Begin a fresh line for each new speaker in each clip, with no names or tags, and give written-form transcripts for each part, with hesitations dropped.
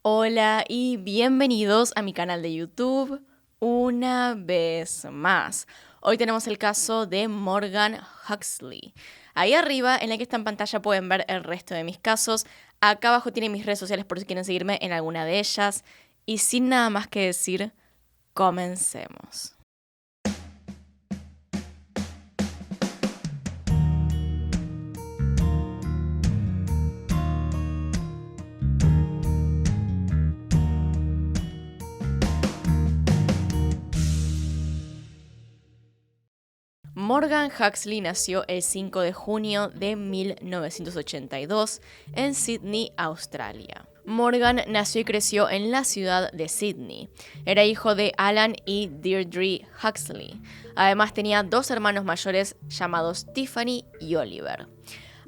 Hola y bienvenidos a mi canal de YouTube una vez más. Hoy tenemos el caso de Morgan Huxley. Ahí arriba, en la que está en pantalla, pueden ver el resto de mis casos. Acá abajo tienen mis redes sociales por si quieren seguirme en alguna de ellas. Y sin nada más que decir, comencemos. Morgan Huxley nació el 5 de junio de 1982 en Sydney, Australia. Morgan nació y creció en la ciudad de Sydney. Era hijo de Alan y Deirdre Huxley. Además tenía dos hermanos mayores llamados Tiffany y Oliver.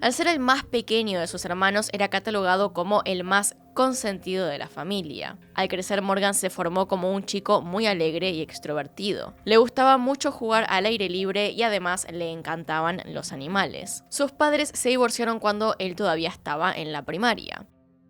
Al ser el más pequeño de sus hermanos, era catalogado como el más consentido de la familia. Al crecer, Morgan se formó como un chico muy alegre y extrovertido. Le gustaba mucho jugar al aire libre y además le encantaban los animales. Sus padres se divorciaron cuando él todavía estaba en la primaria.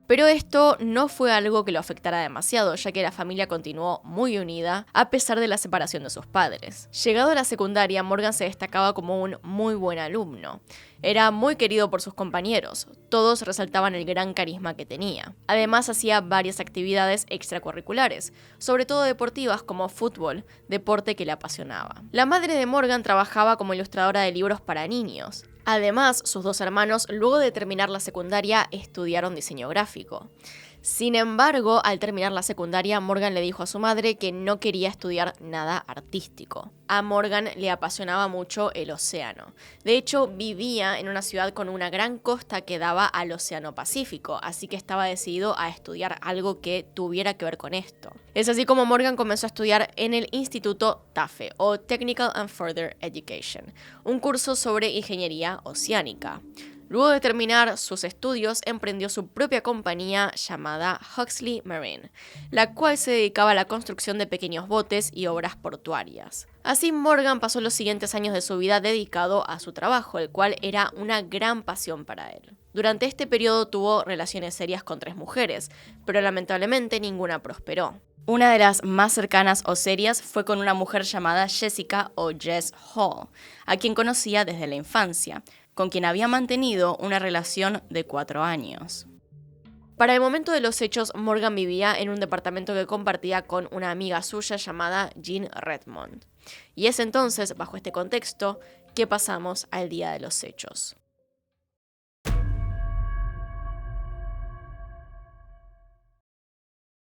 Pero esto no fue algo que lo afectara demasiado, ya que la familia continuó muy unida a pesar de la separación de sus padres. Llegado a la secundaria, Morgan se destacaba como un muy buen alumno. Era muy querido por sus compañeros, todos resaltaban el gran carisma que tenía. Además, hacía varias actividades extracurriculares, sobre todo deportivas como fútbol, deporte que le apasionaba. La madre de Morgan trabajaba como ilustradora de libros para niños. Además, sus dos hermanos, luego de terminar la secundaria, estudiaron diseño gráfico. Sin embargo, al terminar la secundaria, Morgan le dijo a su madre que no quería estudiar nada artístico. A Morgan le apasionaba mucho el océano. De hecho, vivía en una ciudad con una gran costa que daba al Océano Pacífico, así que estaba decidido a estudiar algo que tuviera que ver con esto. Es así como Morgan comenzó a estudiar en el Instituto TAFE, o Technical and Further Education, un curso sobre ingeniería oceánica. Luego de terminar sus estudios, emprendió su propia compañía llamada Huxley Marine, la cual se dedicaba a la construcción de pequeños botes y obras portuarias. Así, Morgan pasó los siguientes años de su vida dedicado a su trabajo, el cual era una gran pasión para él. Durante este periodo tuvo relaciones serias con 3 mujeres, pero lamentablemente ninguna prosperó. Una de las más cercanas o serias fue con una mujer llamada Jessica o Jess Hall, a quien conocía desde la infancia, con quien había mantenido una relación de 4 años. Para el momento de los hechos, Morgan vivía en un departamento que compartía con una amiga suya llamada Jean Redmond. Y es entonces, bajo este contexto, que pasamos al día de los hechos.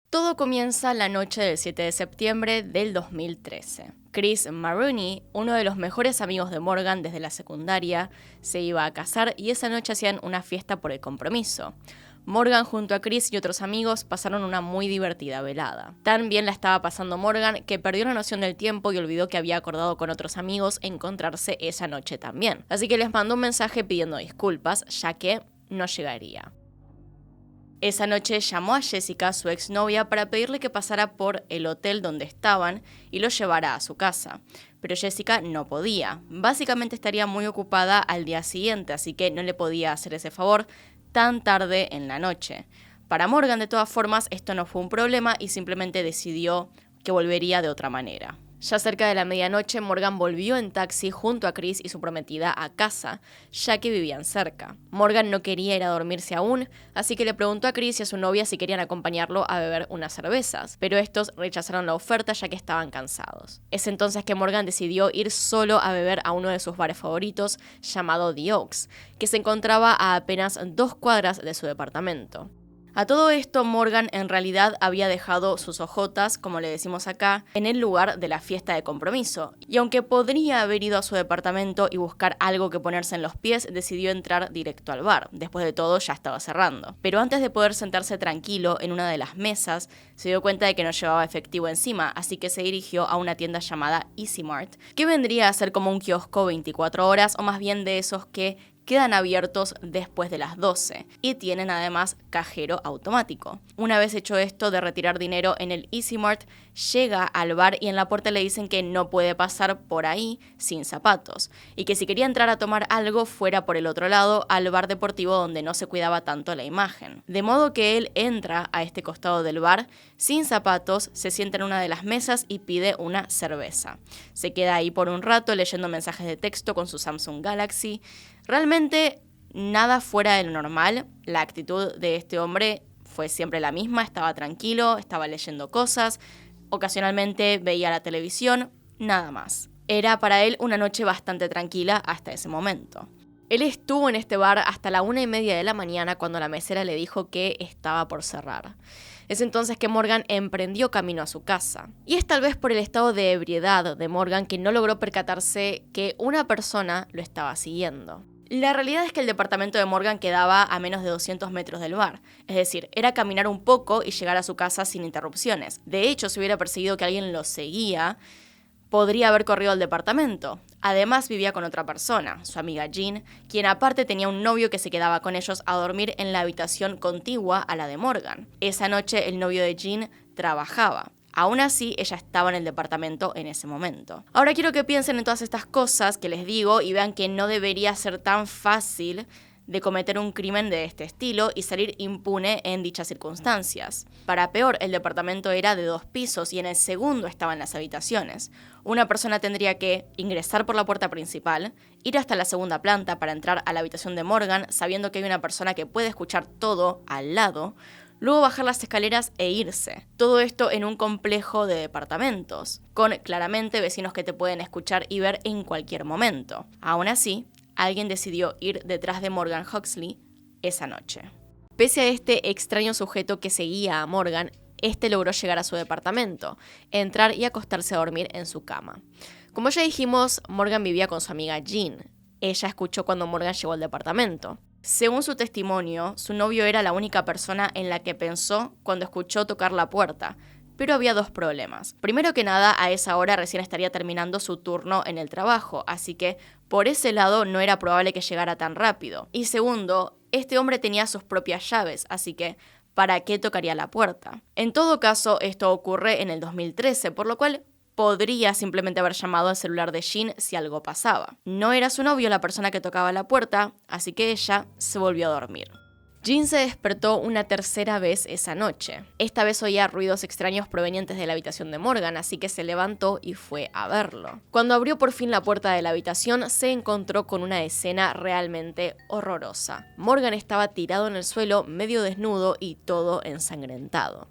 Todo comienza la noche del 7 de septiembre del 2013. Chris Maroney, uno de los mejores amigos de Morgan desde la secundaria, se iba a casar y esa noche hacían una fiesta por el compromiso. Morgan junto a Chris y otros amigos pasaron una muy divertida velada. Tan bien la estaba pasando Morgan que perdió la noción del tiempo y olvidó que había acordado con otros amigos encontrarse esa noche también. Así que les mandó un mensaje pidiendo disculpas, ya que no llegaría. Esa noche llamó a Jessica, su exnovia, para pedirle que pasara por el hotel donde estaban y lo llevara a su casa. Pero Jessica no podía. Básicamente estaría muy ocupada al día siguiente, así que no le podía hacer ese favor tan tarde en la noche. Para Morgan, de todas formas, esto no fue un problema y simplemente decidió que volvería de otra manera. Ya cerca de la medianoche, Morgan volvió en taxi junto a Chris y su prometida a casa, ya que vivían cerca. Morgan no quería ir a dormirse aún, así que le preguntó a Chris y a su novia si querían acompañarlo a beber unas cervezas, pero estos rechazaron la oferta ya que estaban cansados. Es entonces que Morgan decidió ir solo a beber a uno de sus bares favoritos, llamado The Oaks, que se encontraba a apenas 2 cuadras de su departamento. A todo esto, Morgan en realidad había dejado sus ojotas, como le decimos acá, en el lugar de la fiesta de compromiso. Y aunque podría haber ido a su departamento y buscar algo que ponerse en los pies, decidió entrar directo al bar. Después de todo, ya estaba cerrando. Pero antes de poder sentarse tranquilo en una de las mesas, se dio cuenta de que no llevaba efectivo encima, así que se dirigió a una tienda llamada Easy Mart, que vendría a ser como un kiosco 24 horas, o más bien de esos que quedan abiertos después de las 12 y tienen además cajero automático. Una vez hecho esto de retirar dinero en el Easy Mart, llega al bar y en la puerta le dicen que no puede pasar por ahí sin zapatos y que si quería entrar a tomar algo fuera por el otro lado al bar deportivo donde no se cuidaba tanto la imagen. De modo que él entra a este costado del bar sin zapatos, se sienta en una de las mesas y pide una cerveza. Se queda ahí por un rato leyendo mensajes de texto con su Samsung Galaxy. Realmente nada fuera de lo normal. La actitud de este hombre fue siempre la misma, estaba tranquilo, estaba leyendo cosas, ocasionalmente veía la televisión, nada más. Era para él una noche bastante tranquila hasta ese momento. Él estuvo en este bar hasta la 1:30 de la mañana cuando la mesera le dijo que estaba por cerrar. Es entonces que Morgan emprendió camino a su casa. Y es tal vez por el estado de ebriedad de Morgan que no logró percatarse que una persona lo estaba siguiendo. La realidad es que el departamento de Morgan quedaba a menos de 200 metros del bar, es decir, era caminar un poco y llegar a su casa sin interrupciones. De hecho, si hubiera percibido que alguien lo seguía, podría haber corrido al departamento. Además, vivía con otra persona, su amiga Jean, quien aparte tenía un novio que se quedaba con ellos a dormir en la habitación contigua a la de Morgan. Esa noche el novio de Jean trabajaba. Aún así, ella estaba en el departamento en ese momento. Ahora quiero que piensen en todas estas cosas que les digo y vean que no debería ser tan fácil de cometer un crimen de este estilo y salir impune en dichas circunstancias. Para peor, el departamento era de 2 pisos y en el segundo estaban las habitaciones. Una persona tendría que ingresar por la puerta principal, ir hasta la segunda planta para entrar a la habitación de Morgan, sabiendo que hay una persona que puede escuchar todo al lado, luego bajar las escaleras e irse. Todo esto en un complejo de departamentos, con claramente vecinos que te pueden escuchar y ver en cualquier momento. Aún así, alguien decidió ir detrás de Morgan Huxley esa noche. Pese a este extraño sujeto que seguía a Morgan, este logró llegar a su departamento, entrar y acostarse a dormir en su cama. Como ya dijimos, Morgan vivía con su amiga Jean. Ella escuchó cuando Morgan llegó al departamento. Según su testimonio, su novio era la única persona en la que pensó cuando escuchó tocar la puerta. Pero había 2 problemas. Primero que nada, a esa hora recién estaría terminando su turno en el trabajo, así que por ese lado no era probable que llegara tan rápido. Y segundo, este hombre tenía sus propias llaves, así que ¿para qué tocaría la puerta? En todo caso, esto ocurre en el 2013, por lo cual podría simplemente haber llamado al celular de Jean si algo pasaba. No era su novio la persona que tocaba la puerta, así que ella se volvió a dormir. Jean se despertó una tercera vez esa noche. Esta vez oía ruidos extraños provenientes de la habitación de Morgan, así que se levantó y fue a verlo. Cuando abrió por fin la puerta de la habitación, se encontró con una escena realmente horrorosa. Morgan estaba tirado en el suelo, medio desnudo y todo ensangrentado.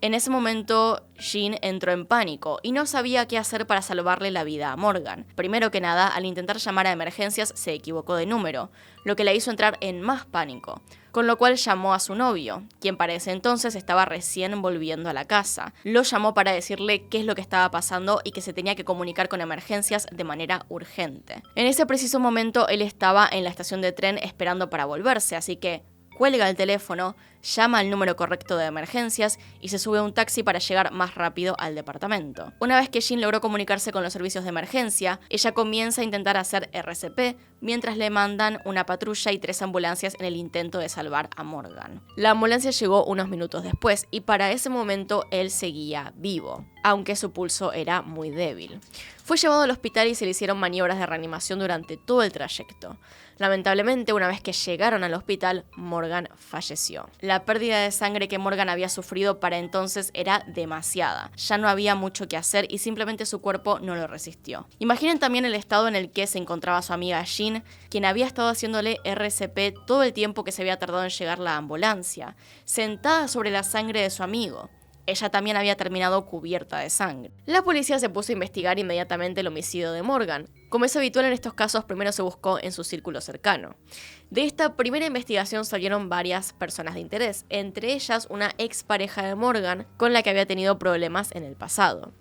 En ese momento, Jean entró en pánico y no sabía qué hacer para salvarle la vida a Morgan. Primero que nada, al intentar llamar a emergencias, se equivocó de número, lo que la hizo entrar en más pánico, con lo cual llamó a su novio, quien para ese entonces estaba recién volviendo a la casa. Lo llamó para decirle qué es lo que estaba pasando y que se tenía que comunicar con emergencias de manera urgente. En ese preciso momento, él estaba en la estación de tren esperando para volverse, así que cuelga el teléfono, llama al número correcto de emergencias y se sube a un taxi para llegar más rápido al departamento. Una vez que Jean logró comunicarse con los servicios de emergencia, ella comienza a intentar hacer RCP mientras le mandan una patrulla y 3 ambulancias en el intento de salvar a Morgan. La ambulancia llegó unos minutos después y para ese momento él seguía vivo, aunque su pulso era muy débil. Fue llevado al hospital y se le hicieron maniobras de reanimación durante todo el trayecto. Lamentablemente, una vez que llegaron al hospital, Morgan falleció. La pérdida de sangre que Morgan había sufrido para entonces era demasiada. Ya no había mucho que hacer y simplemente su cuerpo no lo resistió. Imaginen también el estado en el que se encontraba su amiga Jean, quien había estado haciéndole RCP todo el tiempo que se había tardado en llegar la ambulancia, sentada sobre la sangre de su amigo. Ella también había terminado cubierta de sangre. La policía se puso a investigar inmediatamente el homicidio de Morgan. Como es habitual en estos casos, primero se buscó en su círculo cercano. De esta primera investigación salieron varias personas de interés, entre ellas una expareja de Morgan con la que había tenido problemas en el pasado.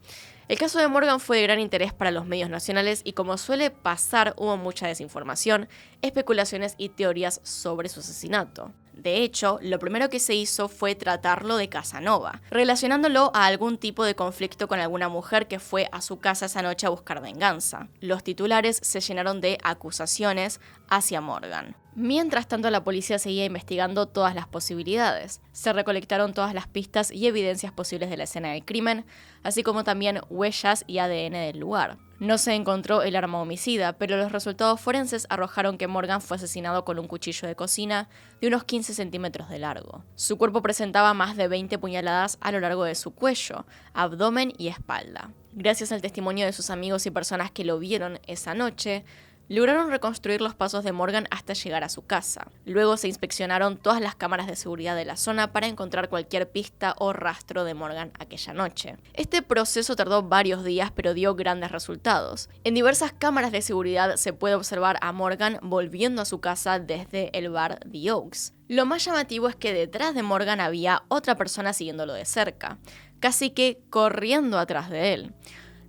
El caso de Morgan fue de gran interés para los medios nacionales y como suele pasar, hubo mucha desinformación, especulaciones y teorías sobre su asesinato. De hecho, lo primero que se hizo fue tratarlo de Casanova, relacionándolo a algún tipo de conflicto con alguna mujer que fue a su casa esa noche a buscar venganza. Los titulares se llenaron de acusaciones hacia Morgan. Mientras tanto, la policía seguía investigando todas las posibilidades. Se recolectaron todas las pistas y evidencias posibles de la escena del crimen, así como también huellas y ADN del lugar. No se encontró el arma homicida, pero los resultados forenses arrojaron que Morgan fue asesinado con un cuchillo de cocina de unos 15 centímetros de largo. Su cuerpo presentaba más de 20 puñaladas a lo largo de su cuello, abdomen y espalda. Gracias al testimonio de sus amigos y personas que lo vieron esa noche, lograron reconstruir los pasos de Morgan hasta llegar a su casa. Luego se inspeccionaron todas las cámaras de seguridad de la zona para encontrar cualquier pista o rastro de Morgan aquella noche. Este proceso tardó varios días, pero dio grandes resultados. En diversas cámaras de seguridad se puede observar a Morgan volviendo a su casa desde el bar The Oaks. Lo más llamativo es que detrás de Morgan había otra persona siguiéndolo de cerca, casi que corriendo atrás de él.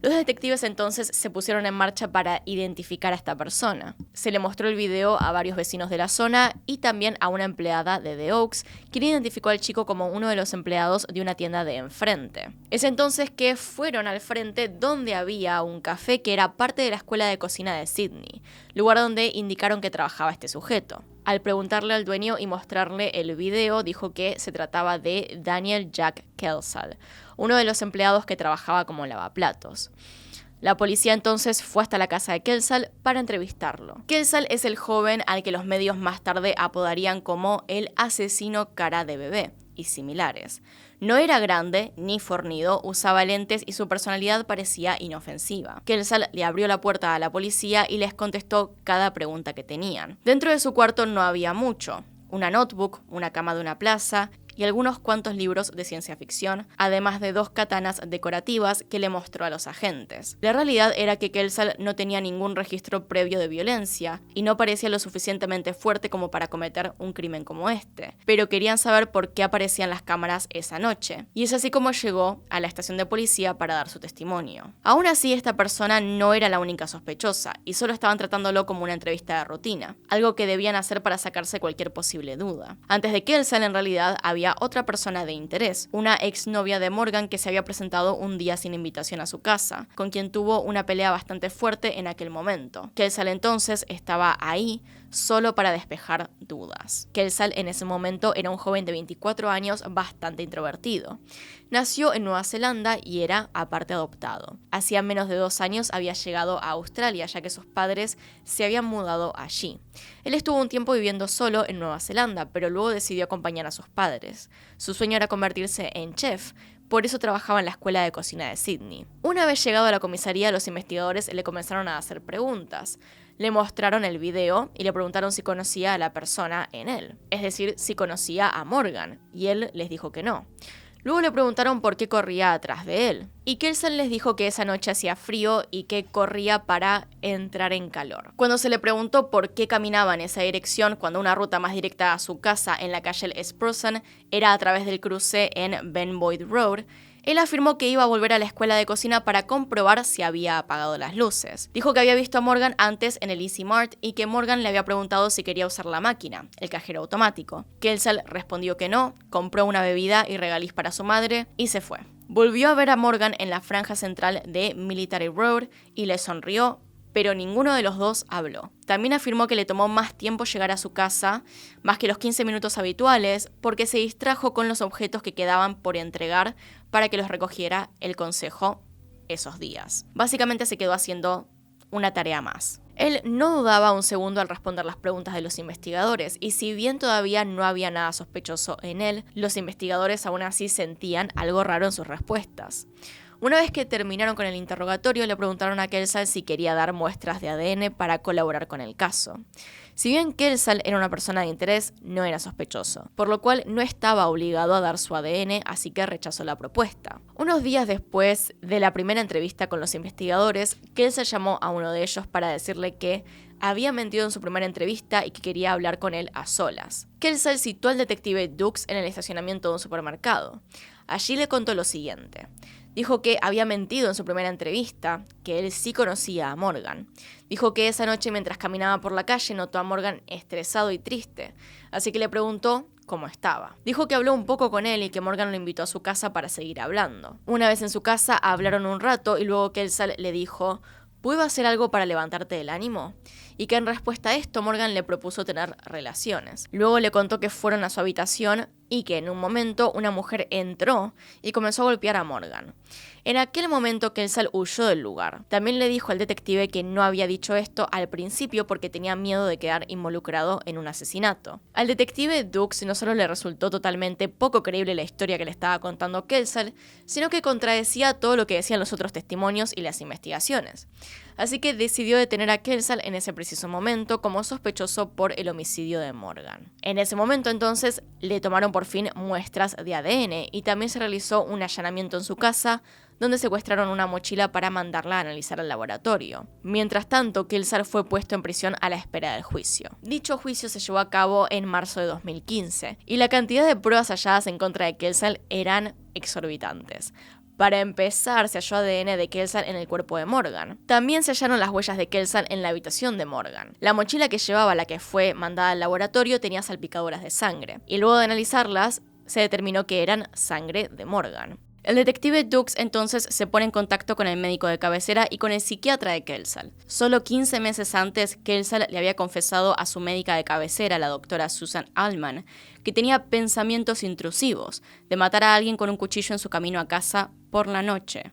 Los detectives entonces se pusieron en marcha para identificar a esta persona. Se le mostró el video a varios vecinos de la zona y también a una empleada de The Oaks, quien identificó al chico como uno de los empleados de una tienda de enfrente. Es entonces que fueron al frente donde había un café que era parte de la escuela de cocina de Sydney, lugar donde indicaron que trabajaba este sujeto. Al preguntarle al dueño y mostrarle el video, dijo que se trataba de Daniel Jack Kelsall, uno de los empleados que trabajaba como lavaplatos. La policía entonces fue hasta la casa de Kelsall para entrevistarlo. Kelsall es el joven al que los medios más tarde apodarían como el asesino cara de bebé y similares. No era grande ni fornido, usaba lentes y su personalidad parecía inofensiva. Kelsall le abrió la puerta a la policía y les contestó cada pregunta que tenían. Dentro de su cuarto no había mucho. Una notebook, una cama de una plaza y algunos cuantos libros de ciencia ficción, además de 2 katanas decorativas que le mostró a los agentes. La realidad era que Kelsall no tenía ningún registro previo de violencia y no parecía lo suficientemente fuerte como para cometer un crimen como este, pero querían saber por qué aparecían las cámaras esa noche, y es así como llegó a la estación de policía para dar su testimonio. Aún así, esta persona no era la única sospechosa y solo estaban tratándolo como una entrevista de rutina, algo que debían hacer para sacarse cualquier posible duda. Antes de Kelsall, en realidad, había otra persona de interés, una exnovia de Morgan que se había presentado un día sin invitación a su casa, con quien tuvo una pelea bastante fuerte en aquel momento. Kelsall entonces estaba ahí solo para despejar dudas. Kelsall en ese momento era un joven de 24 años bastante introvertido. Nació en Nueva Zelanda y era aparte adoptado. Hacía menos de 2 años había llegado a Australia, ya que sus padres se habían mudado allí. Él estuvo un tiempo viviendo solo en Nueva Zelanda, pero luego decidió acompañar a sus padres. Su sueño era convertirse en chef, por eso trabajaba en la escuela de cocina de Sydney. Una vez llegado a la comisaría, los investigadores le comenzaron a hacer preguntas. Le mostraron el video y le preguntaron si conocía a la persona en él, es decir, si conocía a Morgan, y él les dijo que no. Luego le preguntaron por qué corría atrás de él, y Kelsall les dijo que esa noche hacía frío y que corría para entrar en calor. Cuando se le preguntó por qué caminaba en esa dirección cuando una ruta más directa a su casa en la calle Spruson era a través del cruce en Ben Boyd Road, él afirmó que iba a volver a la escuela de cocina para comprobar si había apagado las luces. Dijo que había visto a Morgan antes en el Easy Mart y que Morgan le había preguntado si quería usar la máquina, el cajero automático. Kelsall respondió que no, compró una bebida y regaliz para su madre y se fue. Volvió a ver a Morgan en la franja central de Military Road y le sonrió, pero ninguno de los dos habló. También afirmó que le tomó más tiempo llegar a su casa, más que los 15 minutos habituales, porque se distrajo con los objetos que quedaban por entregar para que los recogiera el consejo esos días. Básicamente se quedó haciendo una tarea más. Él no dudaba un segundo al responder las preguntas de los investigadores, y si bien todavía no había nada sospechoso en él, los investigadores aún así sentían algo raro en sus respuestas. Una vez que terminaron con el interrogatorio, le preguntaron a Kelsall si quería dar muestras de ADN para colaborar con el caso. Si bien Kelsall era una persona de interés, no era sospechoso, por lo cual no estaba obligado a dar su ADN, así que rechazó la propuesta. Unos días después de la primera entrevista con los investigadores, Kelsall llamó a uno de ellos para decirle que había mentido en su primera entrevista y que quería hablar con él a solas. Kelsall citó al detective Dukes en el estacionamiento de un supermercado. Allí le contó lo siguiente. Dijo que había mentido en su primera entrevista, que él sí conocía a Morgan. Dijo que esa noche mientras caminaba por la calle notó a Morgan estresado y triste, así que le preguntó cómo estaba. Dijo que habló un poco con él y que Morgan lo invitó a su casa para seguir hablando. Una vez en su casa hablaron un rato y luego Kelsall le dijo: ¿puedo hacer algo para levantarte del ánimo? Y que en respuesta a esto Morgan le propuso tener relaciones. Luego le contó que fueron a su habitación y que en un momento una mujer entró y comenzó a golpear a Morgan. En aquel momento Kelsall huyó del lugar. También le dijo al detective que no había dicho esto al principio porque tenía miedo de quedar involucrado en un asesinato. Al detective Dukes no solo le resultó totalmente poco creíble la historia que le estaba contando Kelsall, sino que contradecía todo lo que decían los otros testimonios y las investigaciones. Así que decidió detener a Kelsall en ese preciso momento como sospechoso por el homicidio de Morgan. En ese momento entonces le tomaron por fin muestras de ADN y también se realizó un allanamiento en su casa, donde secuestraron una mochila para mandarla a analizar al laboratorio. Mientras tanto, Kelsall fue puesto en prisión a la espera del juicio. Dicho juicio se llevó a cabo en marzo de 2015, y la cantidad de pruebas halladas en contra de Kelsall eran exorbitantes. Para empezar, se halló ADN de Kelsall en el cuerpo de Morgan. También se hallaron las huellas de Kelsall en la habitación de Morgan. La mochila que llevaba, la que fue mandada al laboratorio, tenía salpicaduras de sangre, y luego de analizarlas, se determinó que eran sangre de Morgan. El detective Dukes entonces se pone en contacto con el médico de cabecera y con el psiquiatra de Kelsall. Solo 15 meses antes, Kelsall le había confesado a su médica de cabecera, la doctora Susan Allman, que tenía pensamientos intrusivos, de matar a alguien con un cuchillo en su camino a casa por la noche.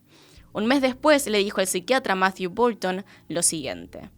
Un mes después le dijo al psiquiatra Matthew Bolton lo siguiente: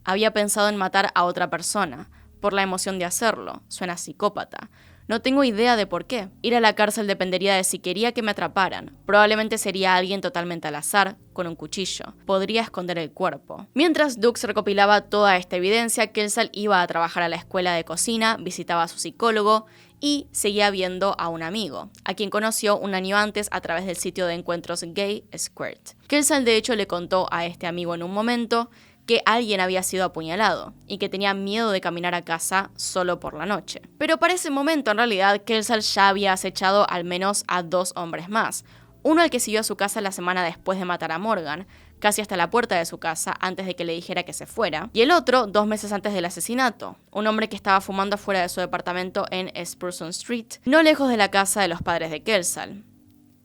había pensado en matar a otra persona, por la emoción de hacerlo, suena psicópata. No tengo idea de por qué. Ir a la cárcel dependería de si quería que me atraparan. Probablemente sería alguien totalmente al azar, con un cuchillo. Podría esconder el cuerpo. Mientras Dukes recopilaba toda esta evidencia, Kelsall iba a trabajar a la escuela de cocina, visitaba a su psicólogo y seguía viendo a un amigo, a quien conoció un año antes a través del sitio de encuentros gay Squirt. Kelsall de hecho le contó a este amigo en un momento que alguien había sido apuñalado y que tenía miedo de caminar a casa solo por la noche. Pero para ese momento, en realidad, Kelsall ya había acechado al menos a 2 hombres más. Uno al que siguió a su casa la semana después de matar a Morgan, casi hasta la puerta de su casa antes de que le dijera que se fuera. Y el otro, 2 meses antes del asesinato, un hombre que estaba fumando afuera de su departamento en Spurgeon Street, no lejos de la casa de los padres de Kelsall.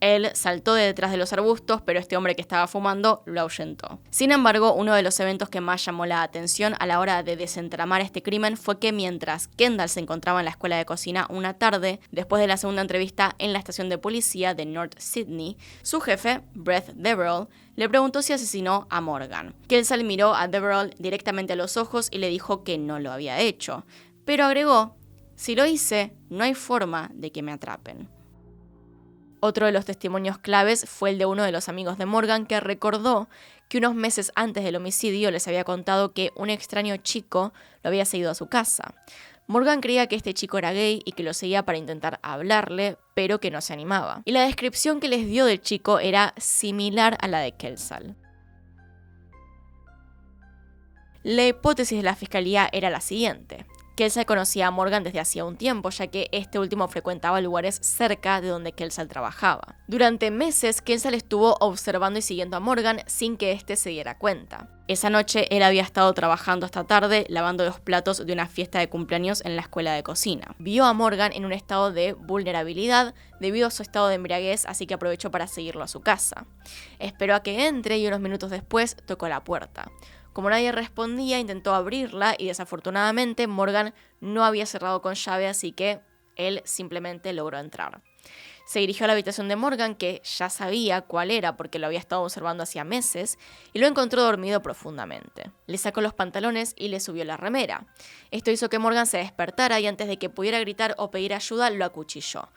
Él saltó de detrás de los arbustos, pero este hombre que estaba fumando lo ahuyentó. Sin embargo, uno de los eventos que más llamó la atención a la hora de desentramar este crimen fue que mientras Kendall se encontraba en la escuela de cocina una tarde, después de la segunda entrevista en la estación de policía de North Sydney, su jefe, Brett Deverell, le preguntó si asesinó a Morgan. Kelsall miró a Deverell directamente a los ojos y le dijo que no lo había hecho, pero agregó: si lo hice, no hay forma de que me atrapen. Otro de los testimonios claves fue el de uno de los amigos de Morgan, que recordó que unos meses antes del homicidio les había contado que un extraño chico lo había seguido a su casa. Morgan creía que este chico era gay y que lo seguía para intentar hablarle, pero que no se animaba. Y la descripción que les dio del chico era similar a la de Kelsall. La hipótesis de la fiscalía era la siguiente: Kelsall conocía a Morgan desde hacía un tiempo, ya que este último frecuentaba lugares cerca de donde Kelsall trabajaba. Durante meses, Kelsall estuvo observando y siguiendo a Morgan sin que éste se diera cuenta. Esa noche, él había estado trabajando hasta tarde, lavando los platos de una fiesta de cumpleaños en la escuela de cocina. Vio a Morgan en un estado de vulnerabilidad debido a su estado de embriaguez, así que aprovechó para seguirlo a su casa. Esperó a que entre y unos minutos después tocó la puerta. Como nadie respondía, intentó abrirla y desafortunadamente Morgan no había cerrado con llave, así que él simplemente logró entrar. Se dirigió a la habitación de Morgan, que ya sabía cuál era porque lo había estado observando hacía meses, y lo encontró dormido profundamente. Le sacó los pantalones y le subió la remera. Esto hizo que Morgan se despertara y antes de que pudiera gritar o pedir ayuda, lo acuchilló,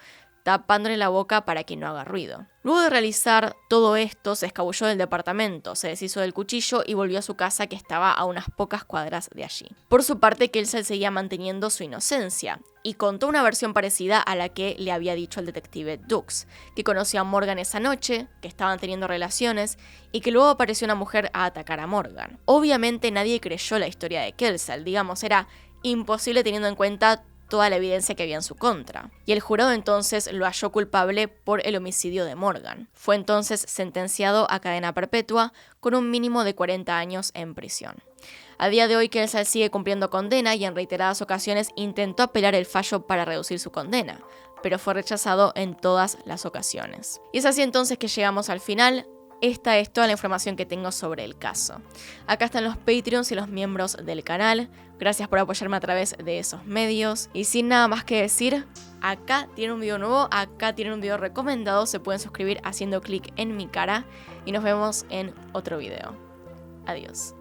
tapándole la boca para que no haga ruido. Luego de realizar todo esto, se escabulló del departamento, se deshizo del cuchillo y volvió a su casa, que estaba a unas pocas cuadras de allí. Por su parte, Kelsall seguía manteniendo su inocencia y contó una versión parecida a la que le había dicho el detective Dukes, que conoció a Morgan esa noche, que estaban teniendo relaciones y que luego apareció una mujer a atacar a Morgan. Obviamente nadie creyó la historia de Kelsall, digamos, era imposible teniendo en cuenta toda la evidencia que había en su contra, y el jurado entonces lo halló culpable por el homicidio de Morgan. Fue entonces sentenciado a cadena perpetua con un mínimo de 40 años en prisión. A día de hoy, Kelso sigue cumpliendo condena y en reiteradas ocasiones intentó apelar el fallo para reducir su condena, pero fue rechazado en todas las ocasiones. Y es así entonces que llegamos al final. Esta es toda la información que tengo sobre el caso. Acá están los Patreons y los miembros del canal. Gracias por apoyarme a través de esos medios. Y sin nada más que decir, acá tienen un video nuevo, acá tienen un video recomendado. Se pueden suscribir haciendo clic en mi cara y nos vemos en otro video. Adiós.